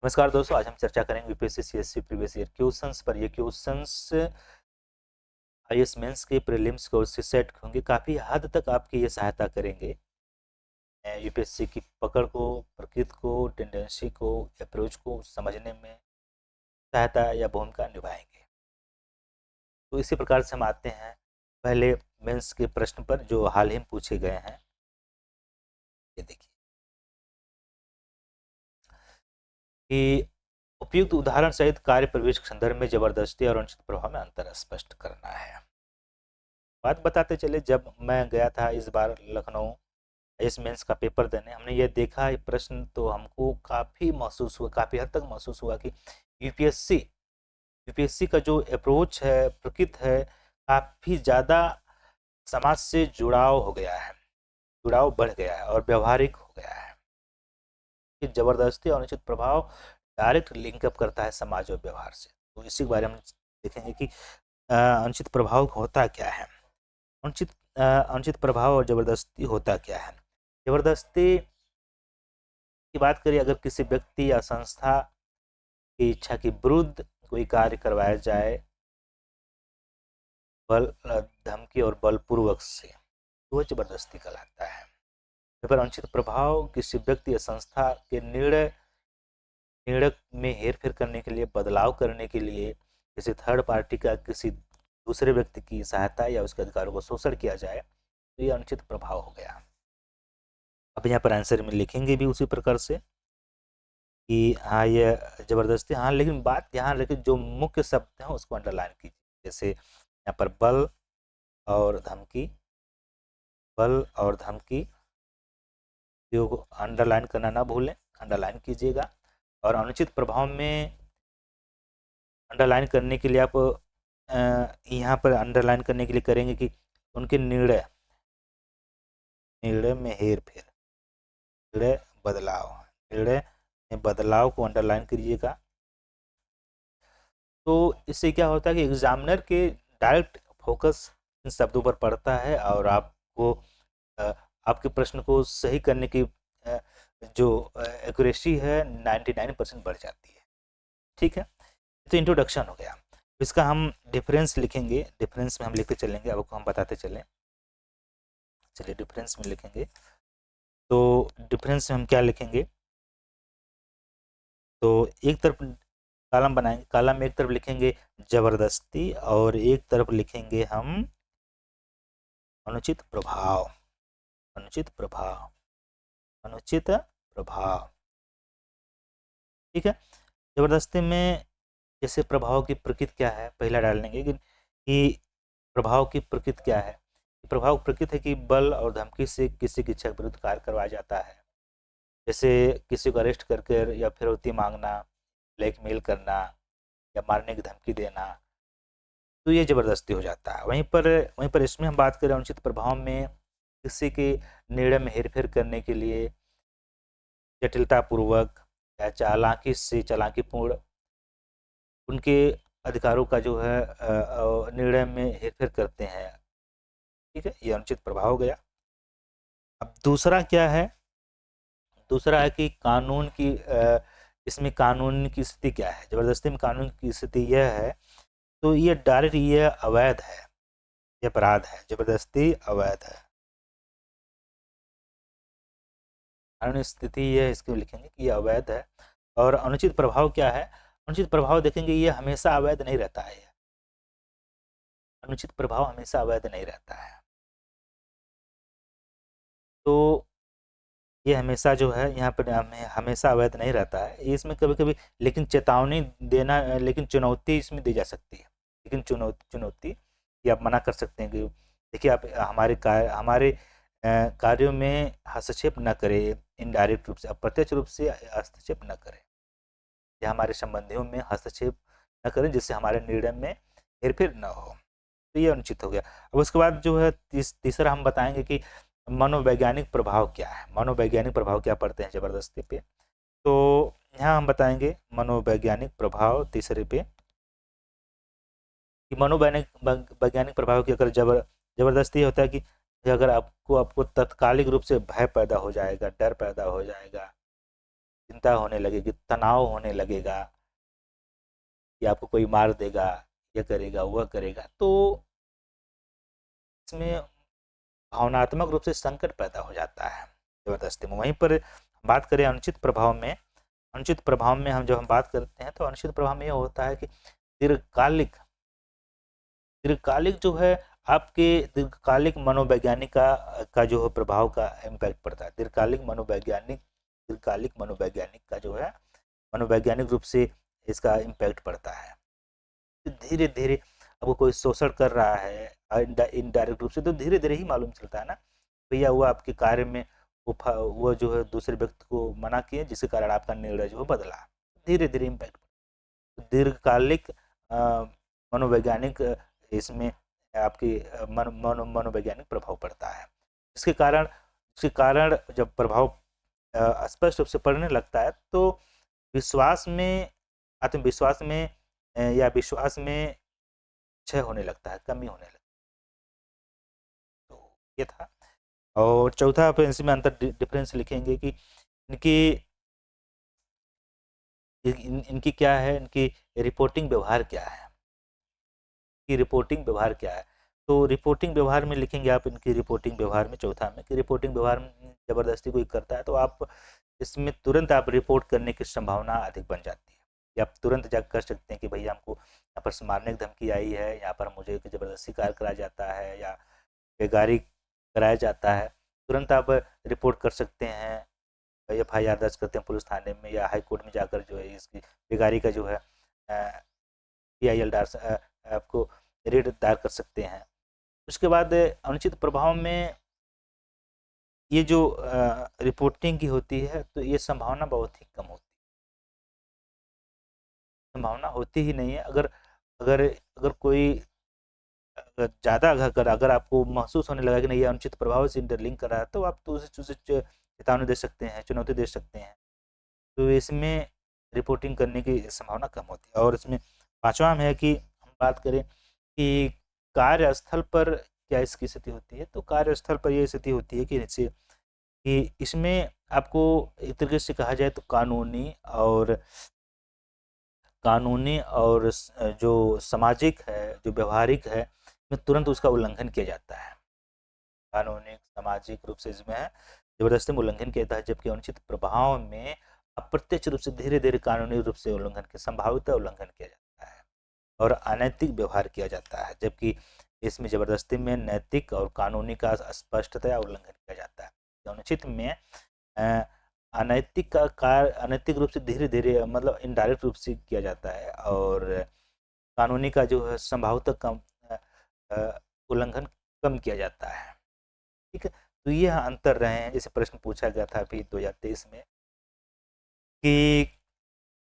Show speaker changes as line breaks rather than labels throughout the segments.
नमस्कार दोस्तों, आज हम चर्चा करेंगे UPSC CSC previous year questions पर। ये क्वेश्चंस आईएएस मेंस के प्रीलिम्स को उससे सेट होंगे, काफ़ी हद तक आपकी ये सहायता करेंगे यूपीएससी की पकड़ को, प्रकृति को, टेंडेंसी को, अप्रोच को समझने में सहायता या भूमिका निभाएंगे। तो इसी प्रकार से हम आते हैं पहले मेंस के प्रश्न पर जो हाल ही में पूछे गए हैं। ये देखिए कि उपयुक्त उदाहरण सहित कार्य प्रवेश के संदर्भ में जबरदस्ती और अनुचित प्रभाव में अंतर स्पष्ट करना है। बात बताते चले, जब मैं गया था इस बार लखनऊ आईएएस मेंस का पेपर देने, हमने ये देखा ये प्रश्न तो हमको काफ़ी महसूस हुआ, काफ़ी हद तक महसूस हुआ कि यूपीएससी यूपीएससी का जो अप्रोच है, प्रकृति है, काफ़ी ज़्यादा समाज से जुड़ाव हो गया है, जुड़ाव बढ़ गया है और व्यवहारिक हो गया है कि ज़बरदस्ती और अनुचित प्रभाव डायरेक्ट लिंकअप करता है समाज और व्यवहार से। तो इसी के बारे में देखेंगे कि अनुचित प्रभाव होता क्या है, अनुचित प्रभाव और ज़बरदस्ती होता क्या है। ज़बरदस्ती की बात करें, अगर किसी व्यक्ति या संस्था की इच्छा के विरुद्ध कोई कार्य करवाया जाए बल, धमकी और बलपूर्वक से, तो वह ज़बरदस्ती कहलाता है। पर अनुचित प्रभाव किसी व्यक्ति या संस्था के निर्णय में हेरफेर करने के लिए, बदलाव करने के लिए किसी थर्ड पार्टी का किसी दूसरे व्यक्ति की सहायता या उसके अधिकारों को शोषण किया जाए, तो यह अनुचित प्रभाव हो गया। अब यहाँ पर आंसर में लिखेंगे भी उसी प्रकार से कि हाँ ये ज़बरदस्ती, हाँ, लेकिन बात ध्यान रखिए जो मुख्य शब्द हैं उसको अंडरलाइन कीजिए। जैसे यहाँ पर बल और धमकी, बल और धमकी को अंडरलाइन करना ना भूलें, अंडरलाइन कीजिएगा। और अनुचित प्रभाव में अंडरलाइन करने के लिए आप यहाँ पर अंडरलाइन करने के लिए करेंगे कि उनके निर्णय में हेर फेर, निर्णय में बदलाव को अंडरलाइन करिएगा। तो इससे क्या होता है कि एग्जामिनर के डायरेक्ट फोकस इन शब्दों पर पड़ता है और आपको आपके प्रश्न को सही करने की जो एक्यूरेसी है 99% बढ़ जाती है। ठीक है, तो इंट्रोडक्शन हो गया। इसका हम डिफरेंस लिखेंगे, डिफरेंस में हम लिखते चलेंगे, आपको हम बताते चलें। चलिए डिफरेंस में लिखेंगे, तो डिफरेंस में हम क्या लिखेंगे, तो एक तरफ कॉलम बनाएंगे, कॉलम में एक तरफ लिखेंगे जबरदस्ती और एक तरफ लिखेंगे हम अनुचित प्रभाव, अनुचित प्रभाव, अनुचित प्रभाव। ठीक है, जबरदस्ती में जैसे प्रभाव की प्रकृति क्या है, पहला डाल लेंगे कि प्रभाव की प्रकृति क्या है। प्रभाव प्रकृति है कि बल और धमकी से किसी की इच्छा के विरुद्ध कार्य करवाया जाता है। जैसे किसी को अरेस्ट करके या फिरौती मांगना, ब्लैकमेल करना या मारने की धमकी देना, तो ये ज़बरदस्ती हो जाता है। वहीं पर इसमें हम बात करें अनुचित प्रभाव में किसी के निर्णय में हेरफेर करने के लिए जटिलतापूर्वक या चालाकीपूर्ण उनके अधिकारों का जो है निर्णय में हेरफेर करते हैं। ठीक है, ये अनुचित प्रभाव हो गया। अब दूसरा क्या है, दूसरा है कि कानून की इसमें कानून की स्थिति क्या है। ज़बरदस्ती में कानून की स्थिति यह है, तो ये डायरेक्ट ये अवैध है, ये अपराध है, ज़बरदस्ती अवैध है। कानूनी स्थिति ये इसको लिखेंगे कि ये अवैध है। और अनुचित प्रभाव क्या है, अनुचित प्रभाव देखेंगे ये हमेशा अवैध नहीं रहता है, अनुचित प्रभाव हमेशा अवैध नहीं रहता है। तो ये हमेशा जो है यहाँ पर हमेशा अवैध नहीं रहता है, इसमें कभी कभी लेकिन चेतावनी देना, लेकिन चुनौती इसमें दी जा सकती है। लेकिन चुनौती ये आप मना कर सकते हैं कि देखिए आप हमारे कार्यों में हस्तक्षेप न करें, इनडायरेक्ट रूप से, अप्रत्यक्ष रूप से हस्तक्षेप न करें या हमारे संबंधियों में हस्तक्षेप न करें जिससे हमारे निर्णय में हेरफेर न हो। तो ये अनुचित हो गया। अब उसके बाद जो है तीसरा हम बताएंगे कि मनोवैज्ञानिक प्रभाव क्या है, मनोवैज्ञानिक प्रभाव क्या पड़ते हैं ज़बरदस्ती पे। तो यहाँ हम बताएंगे मनोवैज्ञानिक प्रभाव तीसरे पे कि वैज्ञानिक प्रभाव की अगर ज़बरदस्ती होता है कि अगर आपको तत्कालिक रूप से भय पैदा हो जाएगा, डर पैदा हो जाएगा, चिंता होने लगेगी, तनाव होने लगेगा कि आपको कोई मार देगा, यह करेगा वह करेगा, तो इसमें भावनात्मक रूप से संकट पैदा हो जाता है ज़बरदस्ती में। वहीं पर बात करें अनुचित प्रभाव में, अनुचित प्रभाव में हम जब हम बात करते हैं तो अनुचित प्रभाव में यह होता है कि दीर्घकालिक दीर्घकालिक जो है आपके दीर्घकालिक मनोवैज्ञानिक का जो है प्रभाव का इम्पैक्ट पड़ता है। दीर्घकालिक मनोवैज्ञानिक का जो है मनोवैज्ञानिक रूप से इसका इम्पैक्ट पड़ता है। धीरे धीरे आपको कोई शोषण कर रहा है इनडायरेक्ट रूप से, तो धीरे धीरे ही मालूम चलता है ना भैया, वो आपके कार्य में वो जो है दूसरे व्यक्ति को मना किए, जिसके कारण आपका निर्णय जो है बदला। धीरे धीरे इम्पैक्ट, दीर्घकालिक मनोवैज्ञानिक इसमें आपकी मनोवैज्ञानिक प्रभाव पड़ता है। इसके कारण जब प्रभाव स्पष्ट रूप से पड़ने लगता है तो विश्वास में, आत्मविश्वास में या विश्वास में क्षय होने लगता है, कमी होने लगता है। तो ये था। और चौथा आप इसमें अंतर डिफरेंस लिखेंगे कि इनकी क्या है, इनकी रिपोर्टिंग व्यवहार क्या है, कि रिपोर्टिंग व्यवहार क्या है। तो रिपोर्टिंग व्यवहार में लिखेंगे आप इनकी रिपोर्टिंग व्यवहार में, चौथा में, कि रिपोर्टिंग व्यवहार में जबरदस्ती कोई करता है तो आप इसमें तुरंत आप रिपोर्ट करने की संभावना अधिक बन जाती है, कि आप तुरंत जाकर कर सकते हैं कि भैया हमको यहाँ पर मारने की धमकी आई है, यहाँ पर मुझे जबरदस्ती कार्य कराया जाता है या बेगारी कराया जाता है, तुरंत आप रिपोर्ट कर सकते हैं, FIR दर्ज करते हैं पुलिस थाने में या हाई कोर्ट में जाकर जो है इसकी बेगारी का जो है PIL आपको रेड दायर कर सकते हैं। उसके बाद अनुचित प्रभाव में ये जो रिपोर्टिंग की होती है तो ये संभावना बहुत ही कम होती है, संभावना होती ही नहीं है। अगर अगर अगर कोई ज़्यादा अगर आपको महसूस होने लगा कि नहीं ये अनुचित प्रभाव से इंटरलिंक कर रहा है, तो आप तो उसे चेतावनी दे सकते हैं, चुनौती दे सकते हैं। तो इसमें रिपोर्टिंग करने की संभावना कम होती है। और इसमें पांचवा में है कि हम बात करें कि कार्यस्थल पर क्या इसकी स्थिति होती है, तो कार्यस्थल पर ये स्थिति होती है कि इसमें आपको एक तरीके से कहा जाए तो कानूनी और जो सामाजिक है, जो व्यवहारिक है, में तुरंत उसका उल्लंघन किया जाता है। कानूनी सामाजिक रूप से इसमें जबरदस्ती में उल्लंघन किया जाता है, जबकि अनुचित प्रभाव में अप्रत्यक्ष रूप से धीरे धीरे कानूनी रूप से उल्लंघन के संभावित उल्लंघन किया जाता है और अनैतिक व्यवहार किया जाता है, जबकि इसमें जबरदस्ती में नैतिक और कानूनी का स्पष्टतया उल्लंघन किया जाता है। अनुचित में अनैतिक का कार्य अनैतिक रूप से धीरे धीरे मतलब इनडायरेक्ट रूप से किया जाता है और कानूनी का जो है संभावित कम उल्लंघन कम किया जाता है। ठीक है, तो यह अंतर रहे हैं। जैसे प्रश्न पूछा गया था अभी 2023 में कि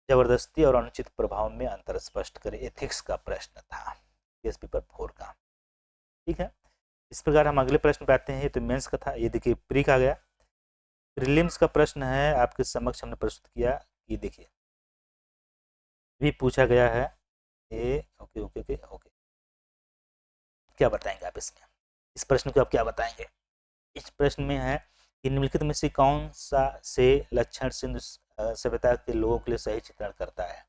जबरदस्ती और अनुचित प्रभाव में अंतर स्पष्ट करें, एथिक्स का प्रश्न था केस पेपर 4 का। ठीक है, इस प्रकार हम अगले प्रश्न पे आते हैं। तो मेंस का था, ये देखिए प्री का गया। प्रीलिम्स का प्रश्न है आपके समक्ष हमने प्रस्तुत किया। ये देखिए भी पूछा गया है। ये ओके ओके ओके ओके, क्या बताएंगे आप इसमें, इस प्रश्न को आप क्या बताएंगे? इस प्रश्न में है कि निम्नलिखित में से कौन सा से लक्षण सिंधु सभ्यता के लोगों के लिए सही चित्रण करता है?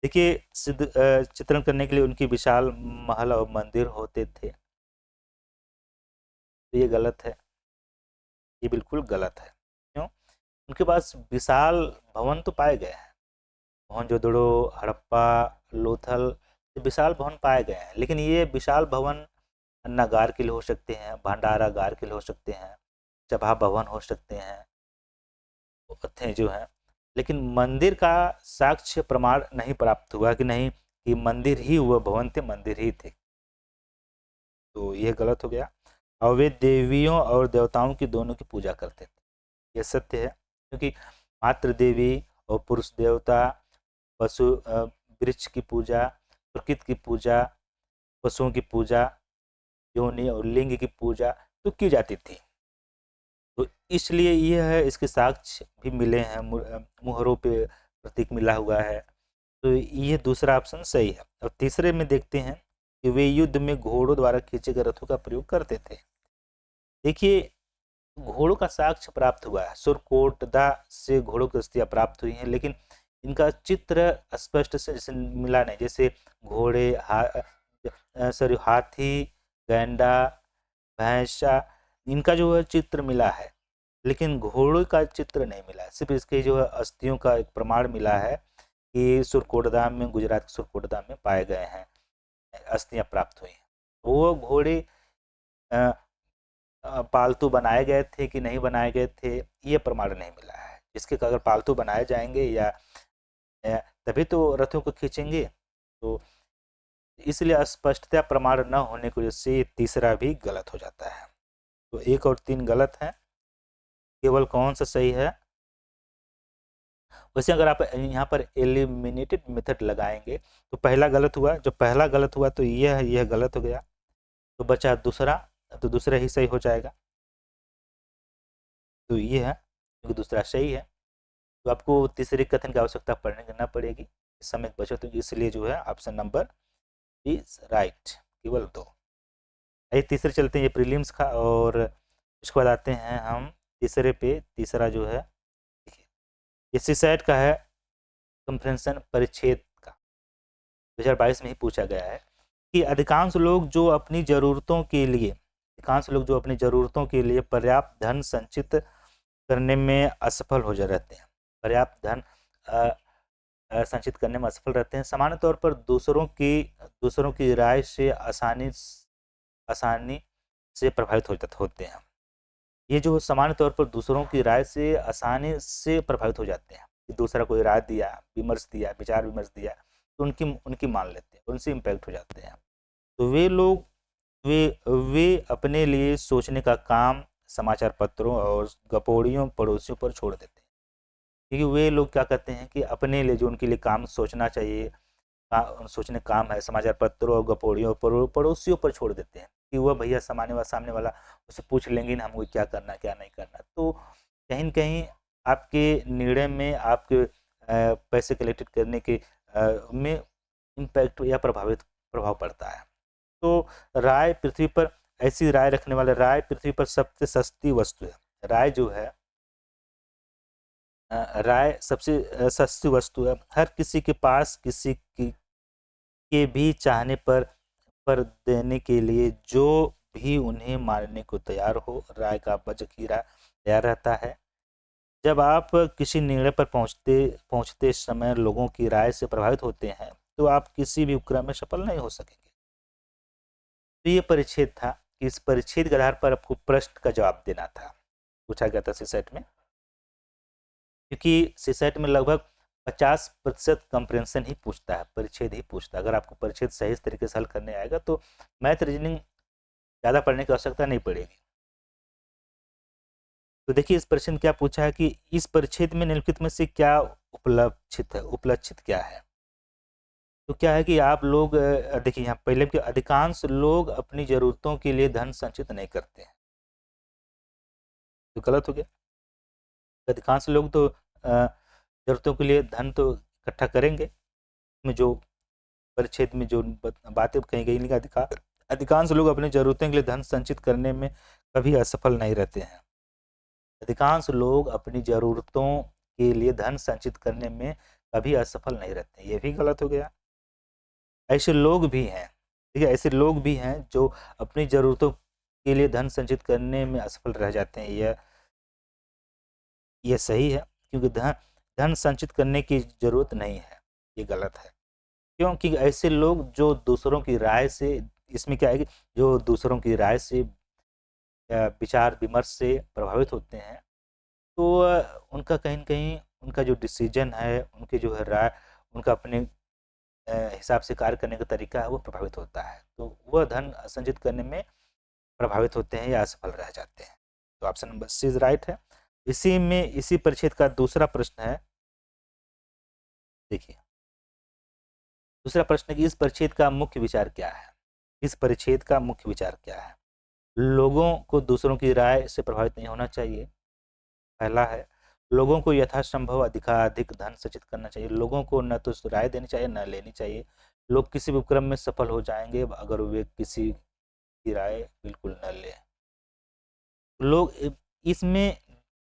देखिए सिद्ध चित्रण करने के लिए उनकी विशाल महल और मंदिर होते थे, तो ये गलत है, ये बिल्कुल गलत है। क्यों? उनके पास विशाल भवन तो पाए गए हैं, मोहनजोदड़ो, हड़प्पा, लोथल, विशाल भवन पाए गए हैं, लेकिन ये विशाल भवन अन्नागार के लिए हो सकते हैं, भंडारागार के लिए हो सकते हैं, सभा भवन हो सकते हैं थे जो है, लेकिन मंदिर का साक्ष्य प्रमाण नहीं प्राप्त हुआ कि नहीं कि मंदिर ही हुआ, भवन थे, मंदिर ही थे, तो यह गलत हो गया। और वे देवियों और देवताओं की दोनों की पूजा करते थे, यह सत्य है, क्योंकि मातृ देवी और पुरुष देवता, पशु वृक्ष की पूजा, प्रकृति की पूजा, पशुओं की पूजा, योनि और लिंग की पूजा तो की जाती थी, तो इसलिए यह है, इसके साक्ष्य भी मिले हैं, मुहरों पे प्रतीक मिला हुआ है, तो ये दूसरा ऑप्शन सही है। और तीसरे में देखते हैं कि वे युद्ध में घोड़ों द्वारा खींचे गए रथों का प्रयोग करते थे। देखिए घोड़ों का साक्ष्य प्राप्त हुआ है, सुरकोटदा से घोड़ों की अस्थियां प्राप्त हुई हैं, लेकिन इनका चित्र स्पष्ट से जैसे मिला नहीं। जैसे घोड़े, हाथी, गैंडा, भैंसा, इनका जो है चित्र मिला है, लेकिन घोड़े का चित्र नहीं मिला है। सिर्फ इसके जो है अस्थियों का एक प्रमाण मिला है कि सुरकोटदा में, गुजरात के सुरकोटदा में पाए गए हैं, अस्थियां प्राप्त हुई हैं। वो घोड़े पालतू बनाए गए थे कि नहीं बनाए गए थे, ये प्रमाण नहीं मिला है। इसके अगर पालतू बनाए जाएंगे या तभी तो रथों को खींचेंगे, तो इसलिए स्पष्टता प्रमाण न होने की वजह से तीसरा भी गलत हो जाता है। तो 1 और 3 गलत है, केवल कौन सा सही है। वैसे अगर आप यहाँ पर एलिमिनेटेड मेथड लगाएंगे तो पहला गलत हुआ, जो पहला गलत हुआ तो यह गलत हो गया, तो बचा दूसरा, तो दूसरा ही सही हो जाएगा। तो ये है, क्योंकि दूसरा सही है, तो आपको तीसरे कथन की आवश्यकता पड़ने की ना पड़ेगी, इस समय बचत होगी, इसलिए जो है ऑप्शन नंबर इज राइट, केवल 2। आइए तीसरे चलते हैं, ये प्रीलिम्स का, और इसके बाद आते हैं हम तीसरे पे। तीसरा जो है देखिए, ये सीसैट का है, कंप्रेंशन परिच्छेद का, 2022 में ही पूछा गया है कि अधिकांश लोग जो अपनी ज़रूरतों के लिए पर्याप्त धन संचित करने में असफल हो जा रहते हैं, पर्याप्त धन संचित करने में असफल रहते हैं। सामान्य तौर पर दूसरों की राय से आसानी से प्रभावित होते हैं। ये जो सामान्य तौर पर दूसरों की राय से आसानी से प्रभावित हो जाते हैं, कि दूसरा कोई राय दिया, विचार विमर्श दिया, तो उनकी मान लेते हैं, उनसे इम्पैक्ट हो जाते हैं। तो वे लोग वे अपने लिए सोचने का काम समाचार पत्रों और गपोड़ियों पड़ोसियों पर छोड़ देते हैं। क्योंकि वे लोग क्या करते हैं कि अपने लिए जो उनके लिए काम सोचना चाहिए, सोचने काम है, समाचार पत्रों और गपोड़ियों पड़ोसियों पर छोड़ देते हैं, कि वह भैया सामने वाला उससे पूछ लेंगे ना हमको क्या करना क्या नहीं करना। तो कहीं न कहीं आपके निर्णय में, आपके पैसे कलेक्टेड करने के में इम्पैक्ट या प्रभाव पड़ता है। तो राय पृथ्वी पर सबसे सस्ती वस्तु है। राय सबसे सस्ती वस्तु है। हर किसी के पास के भी चाहने पर देने के लिए जो भी उन्हें मारने को तैयार हो, राय का बजखीरा तैयार रहता है। जब आप किसी निर्णय पर पहुंचते समय लोगों की राय से प्रभावित होते हैं, तो आप किसी भी उपक्रम में सफल नहीं हो सकेंगे। तो ये परिच्छेद था कि इस परिच्छेद के आधार पर आपको प्रश्न का जवाब देना था, पूछा गया था सीसेट में। क्योंकि सीसेट में लगभग 50% कंप्रेंशन ही पूछता है, परिच्छेद ही पूछता है। अगर आपको परिच्छेद सही तरीके से हल करने आएगा तो मैथ रीजनिंग ज़्यादा पढ़ने की आवश्यकता नहीं पड़ेगी। तो देखिए इस प्रश्न में क्या पूछा है कि इस परिच्छेद में निम्नलिखित में से क्या उपलक्षित क्या है। तो क्या है कि आप लोग देखिए यहाँ पहले कि अधिकांश लोग अपनी ज़रूरतों के लिए धन संचित नहीं करते हैं, तो गलत हो गया। अधिकांश लोग तो ज़रूरतों के लिए धन तो इकट्ठा करेंगे, में जो परिच्छेद में जो बातें कही गई, अधिकांश लोग अपनी ज़रूरतों के लिए धन संचित करने में कभी असफल नहीं रहते हैं। अधिकांश लोग अपनी ज़रूरतों के लिए धन संचित करने में कभी असफल नहीं रहते, ये भी गलत हो गया। ऐसे लोग भी हैं, ठीक है, ऐसे लोग भी हैं जो अपनी ज़रूरतों के लिए धन संचित करने में असफल रह जाते हैं, यह सही है, क्योंकि धन संचित करने की ज़रूरत नहीं है, ये गलत है। क्योंकि ऐसे लोग जो दूसरों की राय से, इसमें क्या है कि जो दूसरों की राय से विचार विमर्श से प्रभावित होते हैं, तो उनका कहीं न कहीं उनका जो डिसीजन है, उनकी जो है राय, उनका अपने हिसाब से कार्य करने का तरीका है, वो प्रभावित होता है। तो वह धन संचित करने में प्रभावित होते हैं या असफल रह जाते हैं। तो option number C is right है। इसी परिच्छेद का दूसरा प्रश्न है, देखिए दूसरा प्रश्न है कि इस परिच्छेद का मुख्य विचार क्या है। इस परिच्छेद का मुख्य विचार क्या है। लोगों को दूसरों की राय से प्रभावित नहीं होना चाहिए, पहला है। लोगों को यथासंभव अधिकाधिक धन संचित करना चाहिए। लोगों को न तो राय देनी चाहिए न लेनी चाहिए। लोग किसी भी उपक्रम में सफल हो जाएंगे अगर वे किसी की राय बिल्कुल न लें। लोग इसमें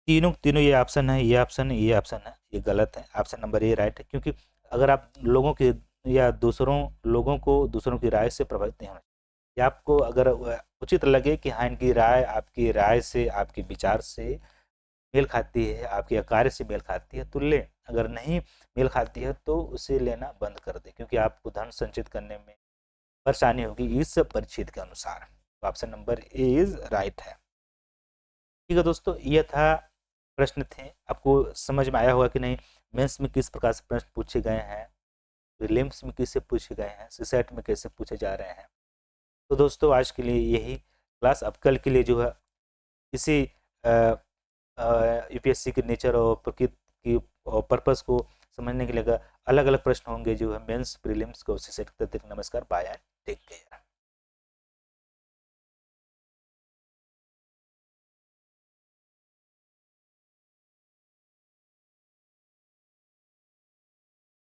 तीनों ये ऑप्शन है, ये ऑप्शन है, ये ऑप्शन है, ये गलत है। ऑप्शन नंबर ए राइट है, क्योंकि अगर आप लोगों के या दूसरों लोगों को दूसरों की राय से प्रभावित नहीं होना चाहिए। या आपको अगर उचित लगे कि हाँ इनकी राय आपकी राय से, आपके विचार से मेल खाती है, आपके कार्य से मेल खाती है तो ले, अगर नहीं मेल खाती है तो उसे लेना बंद कर दे, क्योंकि आपको धन संचित करने में परेशानी होगी इस परिच्छेद के अनुसार। तो option number A is right है। ठीक है दोस्तों, यह था प्रश्न थे। आपको समझ में आया होगा कि नहीं, मेंस में किस प्रकार से प्रश्न पूछे गए हैं, प्रीलिम्स में किससे पूछे गए हैं, सीसेट में कैसे पूछे जा रहे हैं। तो दोस्तों आज के लिए यही क्लास। अब कल के लिए जो है इसी यूपीएससी के नेचर और प्रकृति की और पर्पस को समझने के लिए अलग अलग प्रश्न होंगे जो है मेंस, प्रीलिम्स को सीसेट करते। नमस्कार, बाय एंड टेक केयर।